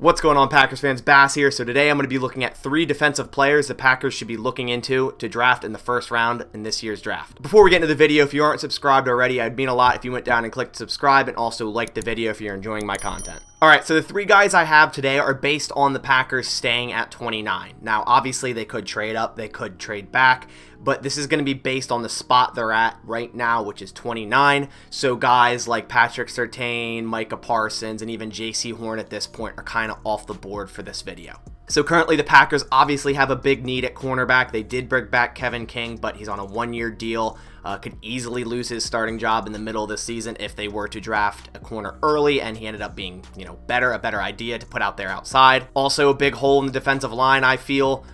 What's going on, Packers fans? Bass here. So today I'm going to be looking at 3 defensive players the Packers should be looking into to draft in the first round in this year's draft. Before we get into the video, if you aren't subscribed already, I'd mean a lot if you went down and clicked subscribe, and also like the video if you're enjoying my content. Alright, so the 3 guys I have today are based on the Packers staying at 29. Now, obviously, they could trade up, they could trade back, but this is going to be based on the spot they're at right now, which is 29. So guys like Patrick Surtain, Micah Parsons, and even J.C. Horn at this point are kind of off the board for this video. So currently the Packers obviously have a big need at cornerback. They did bring back Kevin King, but he's on a 1-year deal. Could easily lose his starting job in the middle of the season if they were to draft a corner early, and he ended up being, a better idea to put out there outside. Also a big hole in the defensive line, I feel.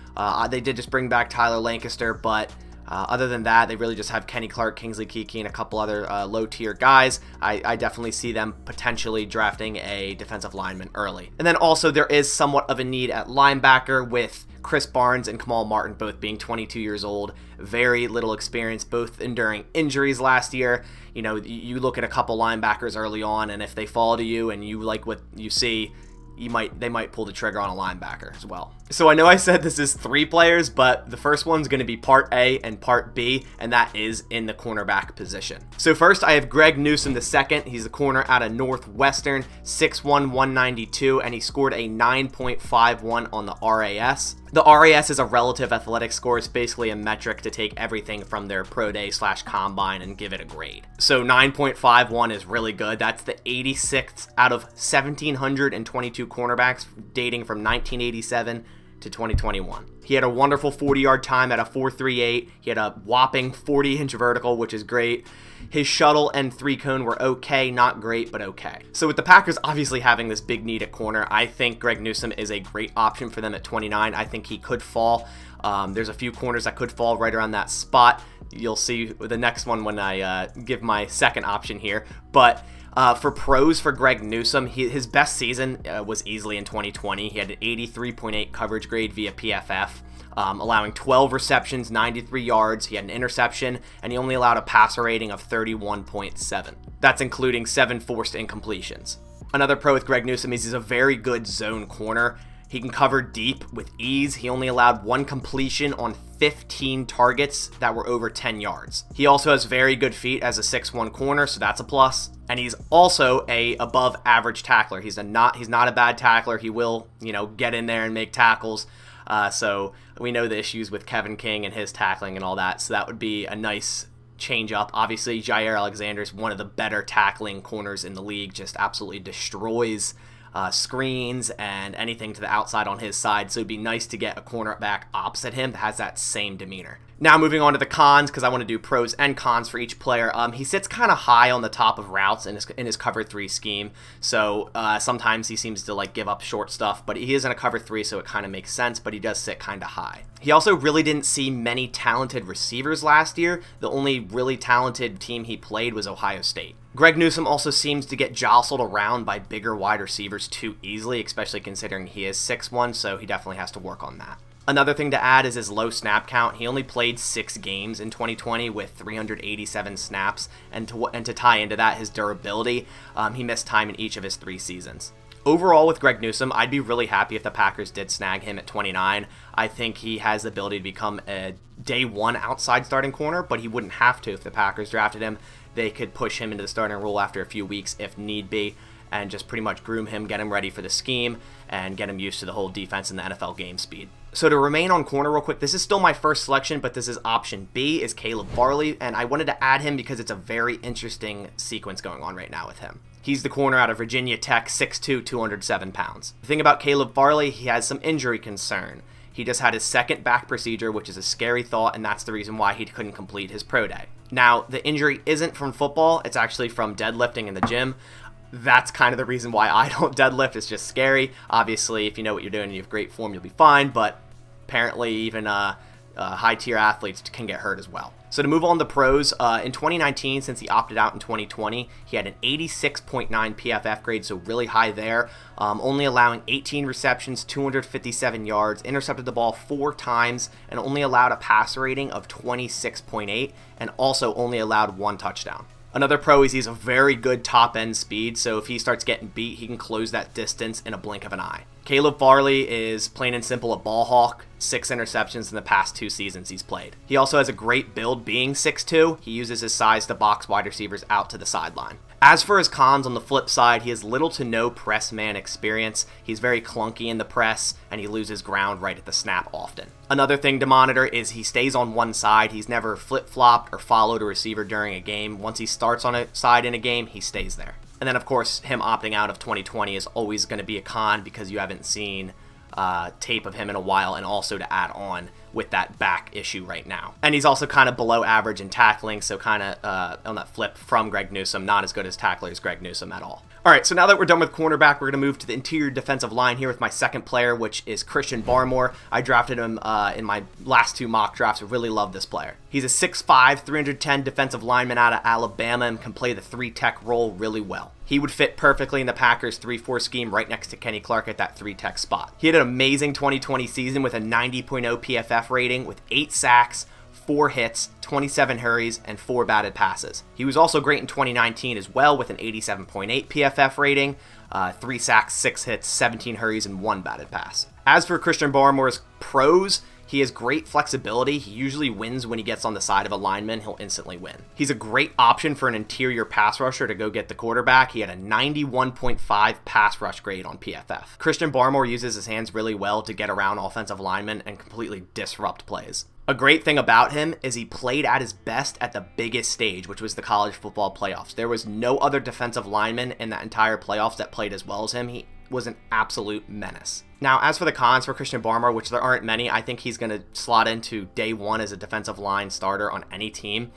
They did just bring back Tyler Lancaster, but other than that, they really just have Kenny Clark, Kingsley Keke, and a couple other low-tier guys. I definitely see them potentially drafting a defensive lineman early. And then also there is somewhat of a need at linebacker with Chris Barnes and Kamal Martin both being 22 years old. Very little experience, both enduring injuries last year. You look at a couple linebackers early on, and if they fall to you and you like what you see, they might pull the trigger on a linebacker as well. So I know I said this is 3 players, but the first one's going to be part A and part B, and that is in the cornerback position. So first I have Greg Newsom II. He's a corner out of Northwestern, 6'1", 192, and he scored a 9.51 on the RAS. The RAS is a relative athletic score. It's basically a metric to take everything from their pro day / combine and give it a grade. So 9.51 is really good. That's the 86th out of 1,722 cornerbacks dating from 1987 to 2021. He had a wonderful 40-yard time at a 4.38. He had a whopping 40-inch vertical, which is great. His shuttle and 3-cone were okay, not great, but okay. So with the Packers obviously having this big need at corner, I think Greg Newsom is a great option for them at 29. I think he could fall. There's a few corners that could fall right around that spot. You'll see the next one when I give my second option here. But for pros for Greg Newsom, his best season was easily in 2020. He had an 83.8 coverage grade via PFF, allowing 12 receptions, 93 yards. He had an interception, and he only allowed a passer rating of 31.7. That's including 7 forced incompletions. Another pro with Greg Newsom is he's a very good zone corner. He can cover deep with ease. He only allowed 1 completion on 15 targets that were over 10 yards. He also has very good feet as a 6'1" corner, so that's a plus. And he's also a above average tackler. He's not a bad tackler. He will, get in there and make tackles. So we know the issues with Kevin King and his tackling and all that. So that would be a nice change up. Obviously, Jair Alexander is one of the better tackling corners in the league. Just absolutely destroys screens and anything to the outside on his side, so it'd be nice to get a cornerback opposite him that has that same demeanor. Now moving on to the cons, because I want to do pros and cons for each player. He sits kind of high on the top of routes in his cover 3 scheme, so sometimes he seems to give up short stuff, but he is in a cover 3, so it kind of makes sense, but he does sit kind of high. He also really didn't see many talented receivers last year. The only really talented team he played was Ohio State. Greg Newsom also seems to get jostled around by bigger wide receivers too easily, especially considering he is 6'1", so he definitely has to work on that. Another thing to add is his low snap count. He only played 6 games in 2020 with 387 snaps, and to tie into that, his durability, he missed time in each of his 3 seasons. Overall, with Greg Newsom, I'd be really happy if the Packers did snag him at 29. I think he has the ability to become a day 1 outside starting corner, but he wouldn't have to if the Packers drafted him. They could push him into the starting role after a few weeks if need be, and just pretty much groom him, get him ready for the scheme, and get him used to the whole defense and the NFL game speed. So to remain on corner real quick, this is still my first selection, but this is option B, is Caleb Barley, and I wanted to add him because it's a very interesting sequence going on right now with him. He's the corner out of Virginia Tech, 6'2", 207 pounds. The thing about Caleb Barley, he has some injury concern. He just had his 2nd back procedure, which is a scary thought, and that's the reason why he couldn't complete his pro day. Now, the injury isn't from football, it's actually from deadlifting in the gym. That's kind of the reason why I don't deadlift. It's just scary. Obviously, if you know what you're doing and you have great form, you'll be fine, but apparently even high-tier athletes can get hurt as well. So to move on to pros, in 2019, since he opted out in 2020, he had an 86.9 PFF grade, so really high there, only allowing 18 receptions, 257 yards, intercepted the ball 4 times, and only allowed a passer rating of 26.8, and also only allowed 1 touchdown. Another pro is he's a very good top-end speed, so if he starts getting beat, he can close that distance in a blink of an eye. Caleb Barley is plain and simple a ball hawk. 6 interceptions in the past 2 seasons he's played. He also has a great build being 6'2". He uses his size to box wide receivers out to the sideline. As for his cons, on the flip side, he has little to no press man experience. He's very clunky in the press, and he loses ground right at the snap often. Another thing to monitor is he stays on one side. He's never flip-flopped or followed a receiver during a game. Once he starts on a side in a game, he stays there. And then, of course, him opting out of 2020 is always going to be a con because you haven't seen tape of him in a while, and also to add on with that back issue right now. And he's also kind of below average in tackling, so kind of on that flip from Greg Newsom, not as good as tackler as Greg Newsom at all. All right, so now that we're done with cornerback, we're going to move to the interior defensive line here with my second player, which is Christian Barmore. I drafted him in my last 2 mock drafts. I really love this player. He's a 6'5", 310 defensive lineman out of Alabama and can play the 3-tech role really well. He would fit perfectly in the Packers 3-4 scheme right next to Kenny Clark at that 3-tech spot. He had an amazing 2020 season with a 90.0 PFF rating with 8 sacks, 4 hits, 27 hurries, and 4 batted passes. He was also great in 2019 as well with an 87.8 PFF rating, 3 sacks, 6 hits, 17 hurries, and 1 batted pass. As for Christian Barmore's pros, he has great flexibility. He usually wins when he gets on the side of a lineman. He'll instantly win. He's a great option for an interior pass rusher to go get the quarterback. He had a 91.5 pass rush grade on PFF. Christian Barmore uses his hands really well to get around offensive linemen and completely disrupt plays. A great thing about him is he played at his best at the biggest stage, which was the college football playoffs. There was no other defensive lineman in that entire playoffs that played as well as him. He was an absolute menace. Now, as for the cons for Christian Barmore, which there aren't many, I think he's going to slot into day 1 as a defensive line starter on any team.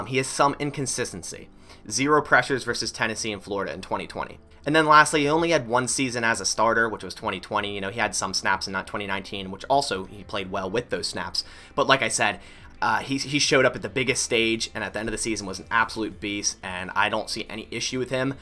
He has some inconsistency. 0 pressures versus Tennessee and Florida in 2020. And then lastly, he only had 1 season as a starter, which was 2020. You know, he had some snaps in that 2019, which also he played well with those snaps. But like I said, he showed up at the biggest stage, and at the end of the season was an absolute beast, and I don't see any issue with him.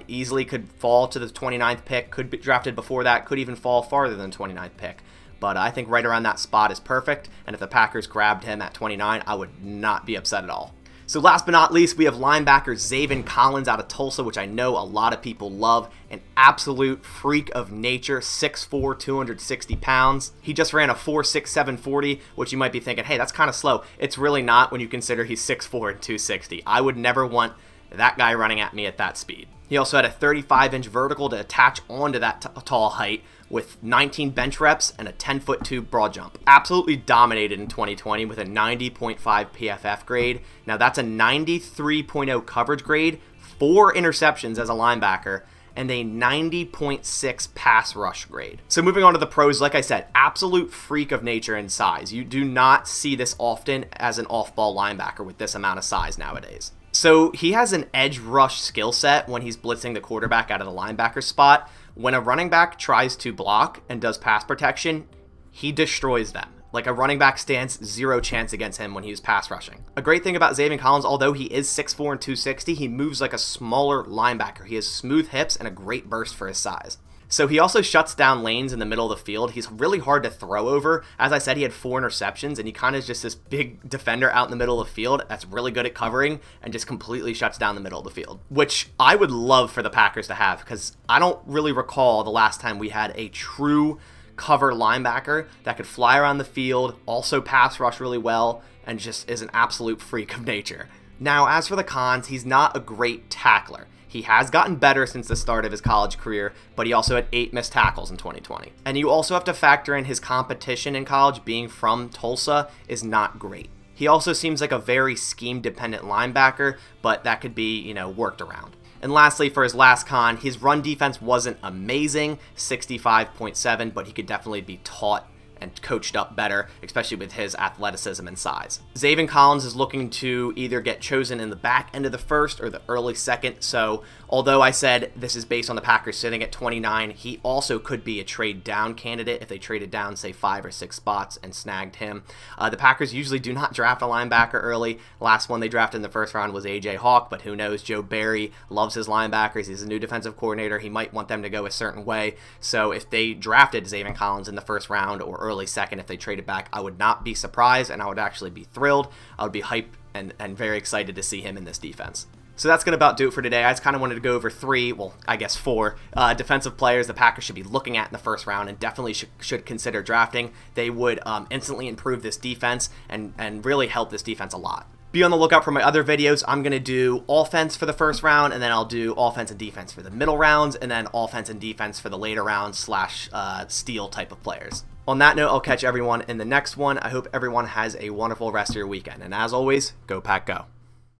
Easily could fall to the 29th pick, could be drafted before that, could even fall farther than 29th pick. But I think right around that spot is perfect, and if the Packers grabbed him at 29, I would not be upset at all. So last but not least, we have linebacker Zack Collins out of Tulsa, which I know a lot of people love. An absolute freak of nature, 6'4", 260 pounds. He just ran a 4.67 40, which you might be thinking, hey, that's kind of slow. It's really not when you consider he's 6'4" and 260. I would never want that guy running at me at that speed. He also had a 35-inch vertical to attach onto that tall height with 19 bench reps and a 10'2" broad jump. Absolutely dominated in 2020 with a 90.5 PFF grade. Now that's a 93.0 coverage grade, 4 interceptions as a linebacker, and a 90.6 pass rush grade. So moving on to the pros, like I said, absolute freak of nature and size. You do not see this often as an off-ball linebacker with this amount of size nowadays. So he has an edge rush skill set when he's blitzing the quarterback out of the linebacker spot. When a running back tries to block and does pass protection, he destroys them. Like a running back stands 0 chance against him when he was pass rushing. A great thing about Zack Collins, although he is 6'4" and 260, he moves like a smaller linebacker. He has smooth hips and a great burst for his size. So he also shuts down lanes in the middle of the field. He's really hard to throw over. As I said, he had 4 interceptions, and he kind of is just this big defender out in the middle of the field that's really good at covering and just completely shuts down the middle of the field, which I would love for the Packers to have, because I don't really recall the last time we had a true cover linebacker that could fly around the field, also pass rush really well, and just is an absolute freak of nature. Now, as for the cons, he's not a great tackler. He has gotten better since the start of his college career, but he also had 8 missed tackles in 2020. And you also have to factor in his competition in college being from Tulsa is not great. He also seems like a very scheme-dependent linebacker, but that could be, you know, worked around. And lastly, for his last con, his run defense wasn't amazing, 65.7, but he could definitely be taught and coached up better, especially with his athleticism and size. Zack Collins is looking to either get chosen in the back end of the first or the early second, so although I said this is based on the Packers sitting at 29, he also could be a trade down candidate if they traded down, say, 5 or 6 spots and snagged him. The Packers usually do not draft a linebacker early. Last one they drafted in the first round was A.J. Hawk, but who knows? Joe Barry loves his linebackers. He's a new defensive coordinator. He might want them to go a certain way, so if they drafted Zack Collins in the first round or early second, if they traded back, I would not be surprised, and I would actually be thrilled. I would be hyped and very excited to see him in this defense. So that's going to about do it for today. I just kind of wanted to go over three, well, I guess four, defensive players the Packers should be looking at in the first round and definitely should consider drafting. They would instantly improve this defense and really help this defense a lot. Be on the lookout for my other videos. I'm going to do offense for the first round, and then I'll do offense and defense for the middle rounds, and then offense and defense for the later rounds slash steal type of players. On that note, I'll catch everyone in the next one. I hope everyone has a wonderful rest of your weekend. And as always, go Pack Go.